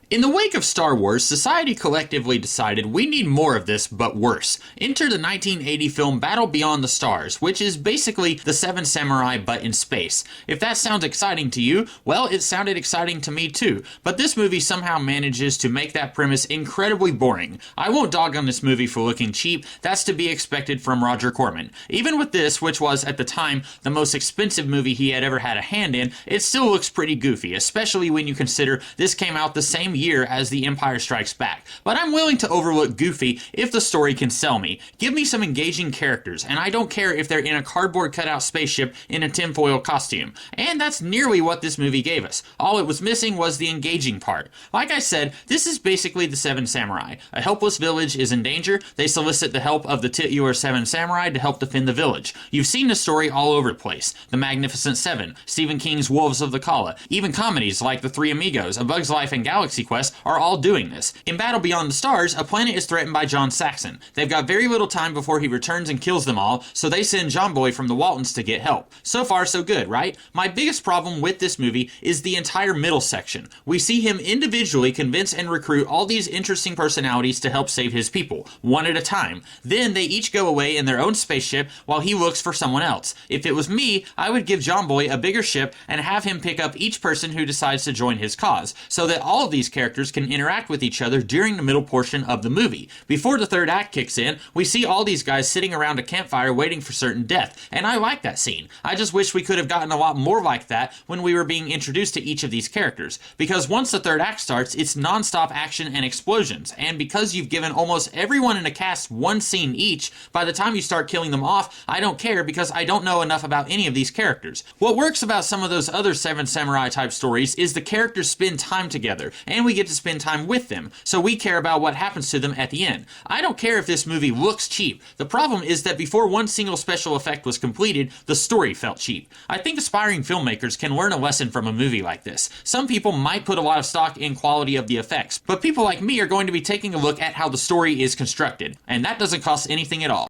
In the wake of Star Wars, society collectively decided we need more of this, but worse. Enter the 1980 film Battle Beyond the Stars, which is basically the Seven Samurai but in space. If that sounds exciting to you, well, it sounded exciting to me too, but this movie somehow manages to make that premise incredibly boring. I won't dog on this movie for looking cheap, that's to be expected from Roger Corman. Even with this, which was at the time the most expensive movie he had ever had a hand in, it still looks pretty goofy, especially when you consider this came out the same year as The Empire Strikes Back. But I'm willing to overlook goofy if the story can sell me. Give me some engaging characters, and I don't care if they're in a cardboard cutout spaceship in a tinfoil costume. And that's nearly what this movie gave us. All it was missing was the engaging part. Like I said, this is basically the Seven Samurai. A helpless village is in danger. They solicit the help of the titular Seven Samurai to help defend the village. You've seen the story all over the place. The Magnificent Seven, Stephen King's Wolves of the Kala, even comedies like The Three Amigos, A Bug's Life, and Galaxy Quest are all doing this. In Battle Beyond the Stars, a planet is threatened by John Saxon. They've got very little time before he returns and kills them all, so they send John Boy from the Waltons to get help. So far, so good, right? My biggest problem with this movie is the entire middle section. We see him individually convince and recruit all these interesting personalities to help save his people, one at a time. Then they each go away in their own spaceship while he looks for someone else. If it was me, I would give John Boy a bigger ship and have him pick up each person who decides to join his cause, so that all of these characters can interact with each other during the middle portion of the movie. Before the third act kicks in, we see all these guys sitting around a campfire waiting for certain death, and I like that scene. I just wish we could have gotten a lot more like that when we were being introduced to each of these characters, because once the third act starts, it's non-stop action and explosions, and because you've given almost everyone in a cast one scene each, by the time you start killing them off, I don't care because I don't know enough about any of these characters. What works about some of those other Seven Samurai type stories is the characters spend time together, and we get to spend time with them, so we care about what happens to them at the end. I don't care if this movie looks cheap. The problem is that before one single special effect was completed, the story felt cheap. I think aspiring filmmakers can learn a lesson from a movie like this. Some people might put a lot of stock in quality of the effects, but people like me are going to be taking a look at how the story is constructed, and that doesn't cost anything at all.